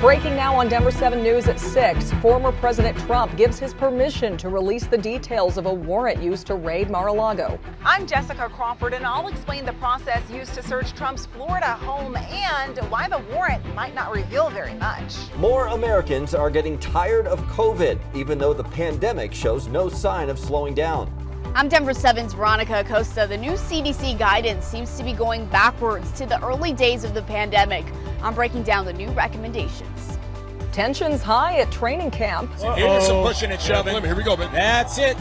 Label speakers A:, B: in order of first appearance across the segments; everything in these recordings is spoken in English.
A: Breaking now on Denver 7 News at 6. Former President Trump gives his permission to release the details of a warrant used to raid Mar-a-Lago.
B: I'm Jessica Crawford, and I'll explain the process used to search Trump's Florida home and why the warrant might not reveal very much.
C: More Americans are getting tired of COVID, even though the pandemic shows no sign of slowing down.
D: I'm Denver 7's Veronica Acosta. The new CDC guidance seems to be going backwards to the early days of the pandemic. I'm breaking down the new recommendations.
A: Tensions high at training camp.
E: Here's some pushing and shoving. Here we go, man. That's it.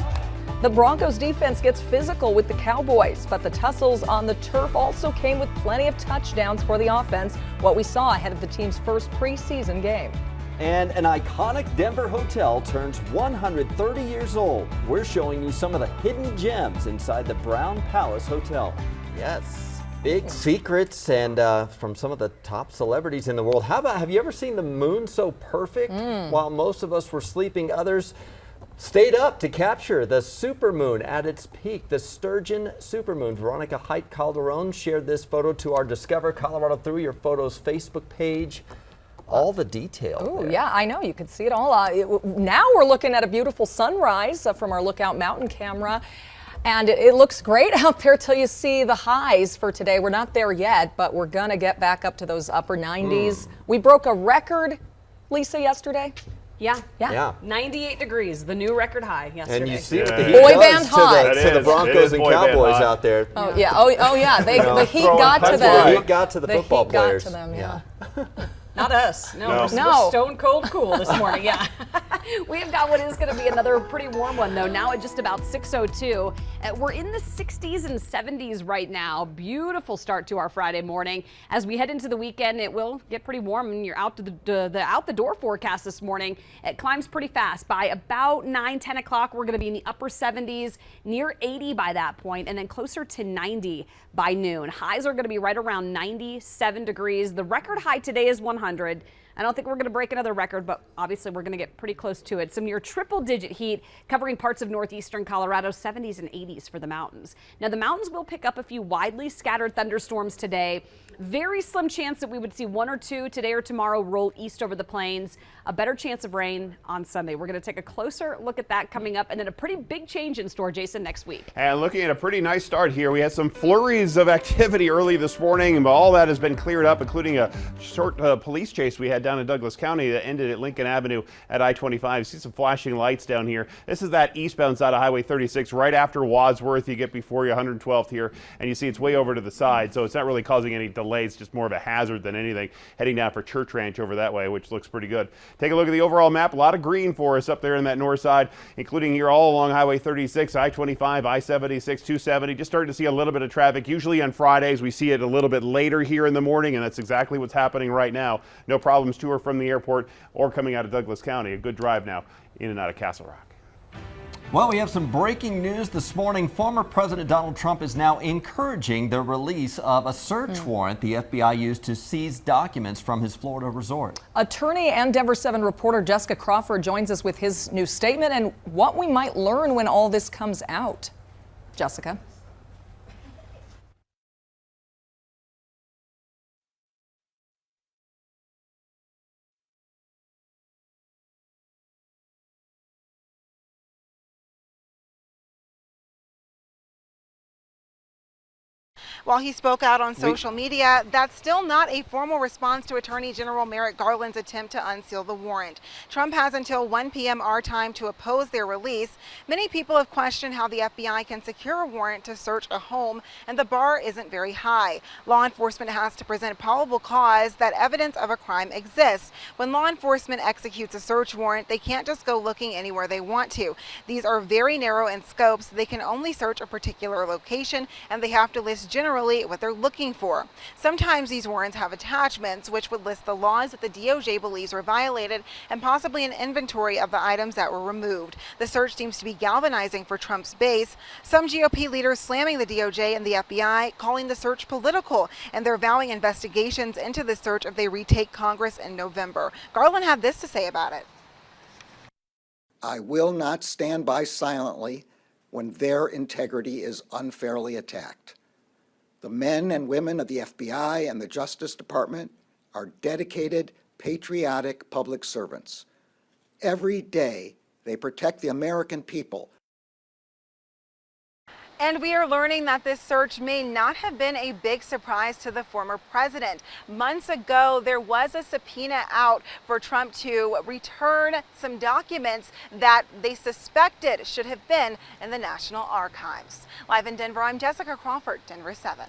A: The Broncos defense gets physical with the Cowboys, but the tussles on the turf also came with plenty of touchdowns for the offense, what we saw ahead of the team's first preseason game.
C: And an iconic Denver hotel turns 130 years old. We're showing you some of the hidden gems inside the Brown Palace Hotel. Yes, big secrets and from some of the top celebrities in the world. How about, have you ever seen the moon so perfect? While most of us were sleeping, others stayed up to capture the supermoon at its peak, the Sturgeon supermoon. Veronica Height Calderon shared this photo to our Discover Colorado Through Your Photos Facebook page. All the detail.
A: Oh, yeah, I know. You can see it all. Now we're looking at a beautiful sunrise from our Lookout Mountain camera. And it looks great out there till you see the highs for today. We're not there yet, but we're going to get back up to those upper 90s. We broke a record, Lisa, yesterday.
F: Yeah.
A: 98
F: degrees, the new record high yesterday.
C: And you see what the heat
A: Boy
C: does
A: band high.
C: to the Broncos and Cowboys out there.
A: Oh, yeah. Oh, yeah. The heat got to them.
C: The heat got to the football players.
A: Got to them, yeah.
F: Not us. No. We're stone cold cool this morning, yeah. We have got what is going to be another pretty warm one, though, now at just about 6:02. We're in the 60s and 70s right now. Beautiful start to our Friday morning. As we head into the weekend, it will get pretty warm, and you're out to the out the door forecast this morning. It climbs pretty fast. By about 9-10 o'clock, we're going to be in the upper 70s, near 80 by that point, and then closer to 90 by noon. Highs are going to be right around 97 degrees. The record high today is 100. I don't think we're going to break another record, but obviously we're going to get pretty close to it. Some near triple-digit heat covering parts of northeastern Colorado, 70s and 80s for the mountains. Now, the mountains will pick up a few widely scattered thunderstorms today. Very slim chance that we would see one or two today or tomorrow roll east over the plains. A better chance of rain on Sunday. We're going to take a closer look at that coming up, and then a pretty big change in store, Jason, next week.
G: And looking at a pretty nice start here. We had some flurries of activity early this morning, but all that has been cleared up, including a short police chase we had down in Douglas County that ended at Lincoln Avenue at I-25. You see some flashing lights down here. This is that eastbound side of Highway 36, right after Wadsworth. You get before you 112th here, and you see it's way over to the side, so it's not really causing any delays, just more of a hazard than anything. Heading down for Church Ranch over that way, which looks pretty good. Take a look at the overall map. A lot of green for us up there in that north side, including here all along Highway 36, I-25, I-76, 270. Just starting to see a little bit of traffic. Usually on Fridays, we see it a little bit later here in the morning, and that's exactly what's happening right now. No problems to or from the airport or coming out of Douglas County. A good drive now in and out of Castle Rock.
C: Well, we have some breaking news this morning. Former President Donald Trump is now encouraging the release of a search warrant the FBI used to seize documents from his Florida resort.
A: Attorney and Denver 7 reporter Jessica Crawford joins us with his new statement and what we might learn when all this comes out. Jessica.
B: While he spoke out on social media, that's still not a formal response to Attorney General Merrick Garland's attempt to unseal the warrant. Trump has until 1 p.m. our time to oppose their release. Many people have questioned how the FBI can secure a warrant to search a home, and the bar isn't very high. Law enforcement has to present probable cause that evidence of a crime exists. When law enforcement executes a search warrant, they can't just go looking anywhere they want to. These are very narrow in scope, so they can only search a particular location, and they have to list generally what they're looking for. Sometimes these warrants have attachments which would list the laws that the DOJ believes were violated and possibly an inventory of the items that were removed. The search seems to be galvanizing for Trump's base. Some GOP leaders slamming the DOJ and the FBI, calling the search political, and they're vowing investigations into the search if they retake Congress in November. Garland had this to say about it.
H: I will not stand by silently when their integrity is unfairly attacked. The men and women of the FBI and the Justice Department are dedicated, patriotic public servants. Every day, they protect the American people.
B: And we are learning that this search may not have been a big surprise to the former president. Months ago, there was a subpoena out for Trump to return some documents that they suspected should have been in the National Archives. Live in Denver, I'm Jessica Crawford, Denver 7.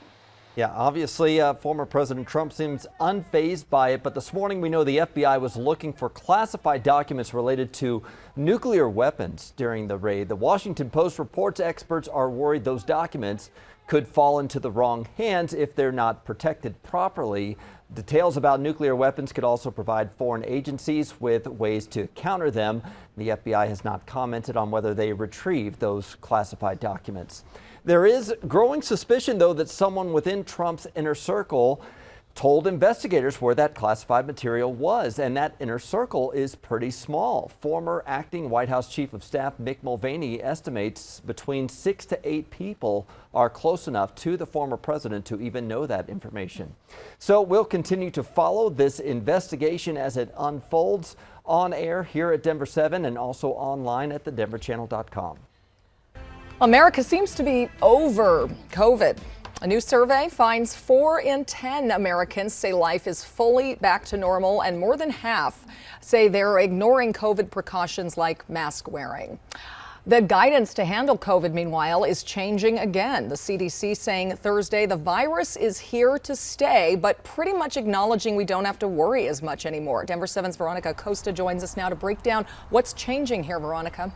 C: Yeah, obviously, former President Trump seems unfazed by it, but this morning we know the FBI was looking for classified documents related to nuclear weapons during the raid. The Washington Post reports experts are worried those documents could fall into the wrong hands if they're not protected properly. Details about nuclear weapons could also provide foreign agencies with ways to counter them. The FBI has not commented on whether they retrieved those classified documents. There is growing suspicion, though, that someone within Trump's inner circle told investigators where that classified material was, and that inner circle is pretty small. Former acting White House Chief of Staff Mick Mulvaney estimates between 6 to 8 people are close enough to the former president to even know that information. So we'll continue to follow this investigation as it unfolds on air here at Denver 7 and also online at thedenverchannel.com.
A: America seems to be over COVID. A new survey finds 4 in 10 Americans say life is fully back to normal, and more than half say they're ignoring COVID precautions like mask wearing. The guidance to handle COVID, meanwhile, is changing again. The CDC saying Thursday the virus is here to stay, but pretty much acknowledging we don't have to worry as much anymore. Denver 7's Veronica Costa joins us now to break down what's changing here. Veronica.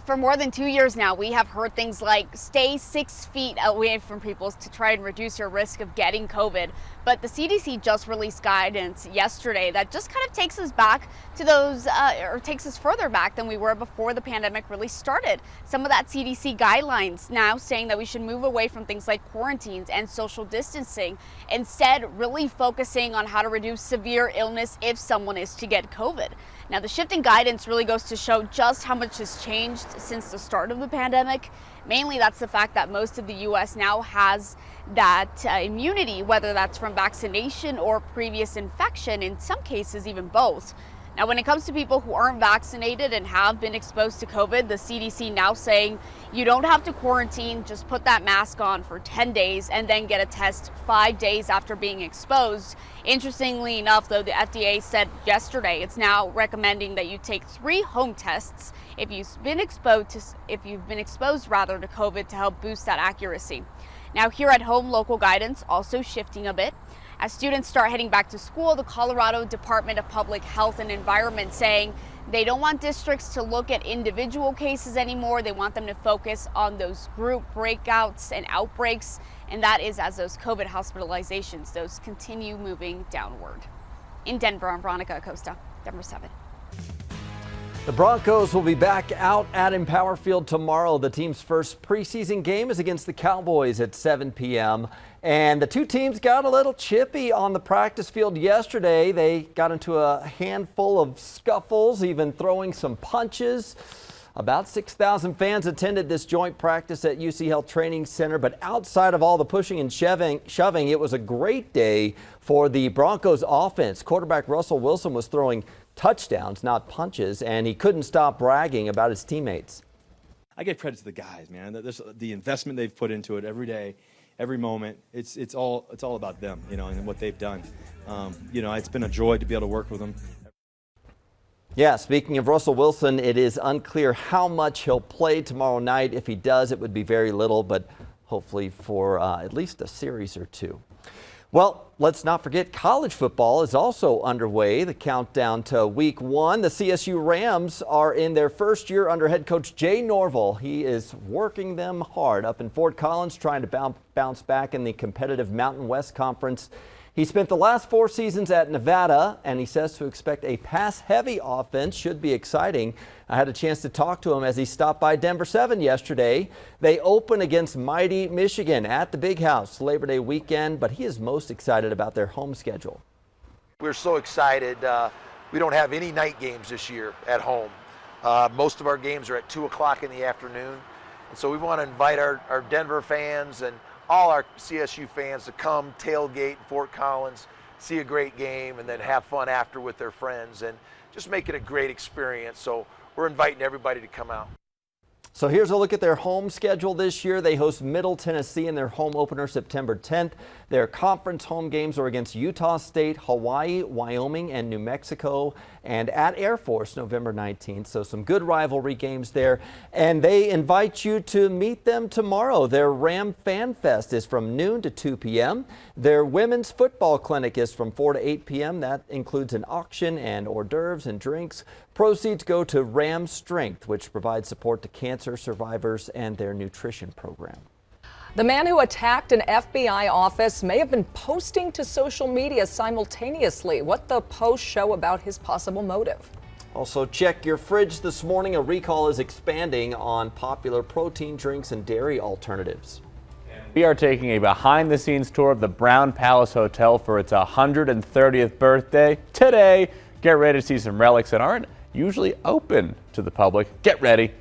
D: For more than 2 years now, we have heard things like stay 6 feet away from people to try and reduce your risk of getting COVID. But the CDC just released guidance yesterday that just kind of takes us back to those, or takes us further back than we were before the pandemic really started. Some of that CDC guidelines now saying that we should move away from things like quarantines and social distancing, instead really focusing on how to reduce severe illness if someone is to get COVID. Now, the shift in guidance really goes to show just how much has changed since the start of the pandemic. Mainly, that's the fact that most of the U.S. now has that immunity, whether that's from vaccination or previous infection, in some cases even both. Now, when it comes to people who aren't vaccinated and have been exposed to COVID, the CDC now saying you don't have to quarantine, just put that mask on for 10 days and then get a test 5 days after being exposed. Interestingly enough, though, the FDA said yesterday it's now recommending that you take 3 home tests if you've been exposed to COVID to help boost that accuracy. Now, here at home, local guidance also shifting a bit. As students start heading back to school, the Colorado Department of Public Health and Environment saying they don't want districts to look at individual cases anymore. They want them to focus on those group breakouts and outbreaks, and that is as those COVID hospitalizations, those continue moving downward. In Denver, I'm Veronica Acosta, Denver 7.
C: The Broncos will be back out at Empower Field tomorrow. The team's first preseason game is against the Cowboys at 7 p.m. And the two teams got a little chippy on the practice field yesterday. They got into a handful of scuffles, even throwing some punches. About 6,000 fans attended this joint practice at UC Health Training Center, but outside of all the pushing and shoving, it was a great day for the Broncos offense. Quarterback Russell Wilson was throwing touchdowns, not punches, and he couldn't stop bragging about his teammates.
I: I give credit to the guys, man. The investment they've put into it every day, every moment. It's all about them, and what they've done. It's been a joy to be able to work with them.
C: Yeah, speaking of Russell Wilson, it is unclear how much he'll play tomorrow night. If he does, it would be very little, but hopefully for at least a series or two. Well, let's not forget college football is also underway. The countdown to week 1. The CSU Rams are in their first year under head coach Jay Norvell. He is working them hard up in Fort Collins, trying to bounce back in the competitive Mountain West Conference. He spent the last 4 seasons at Nevada, and he says to expect a pass-heavy offense. Should be exciting. I had a chance to talk to him as he stopped by Denver 7 yesterday. They open against mighty Michigan at the Big House Labor Day weekend, but he is most excited about their home schedule.
J: We're so excited. We don't have any night games this year at home. Most of our games are at 2 o'clock in the afternoon. And so we want to invite our Denver fans and all our CSU fans to come tailgate Fort Collins, see a great game, and then have fun after with their friends and just make it a great experience. So we're inviting everybody to come out.
C: So here's a look at their home schedule this year. They host Middle Tennessee in their home opener September 10th. Their conference home games are against Utah State, Hawaii, Wyoming, and New Mexico, and at Air Force November 19th. So some good rivalry games there. And they invite you to meet them tomorrow. Their Ram Fan Fest is from noon to 2 p.m. Their women's football clinic is from 4 to 8 p.m. That includes an auction and hors d'oeuvres and drinks. Proceeds go to Ram Strength, which provides support to cancer survivors and their nutrition program.
A: The man who attacked an FBI office may have been posting to social media simultaneously. What the posts show about his possible motive.
C: Also, check your fridge this morning. A recall is expanding on popular protein drinks and dairy alternatives.
K: We are taking a behind-the-scenes tour of the Brown Palace Hotel for its 130th birthday today. Get ready to see some relics that aren't usually open to the public. Get ready.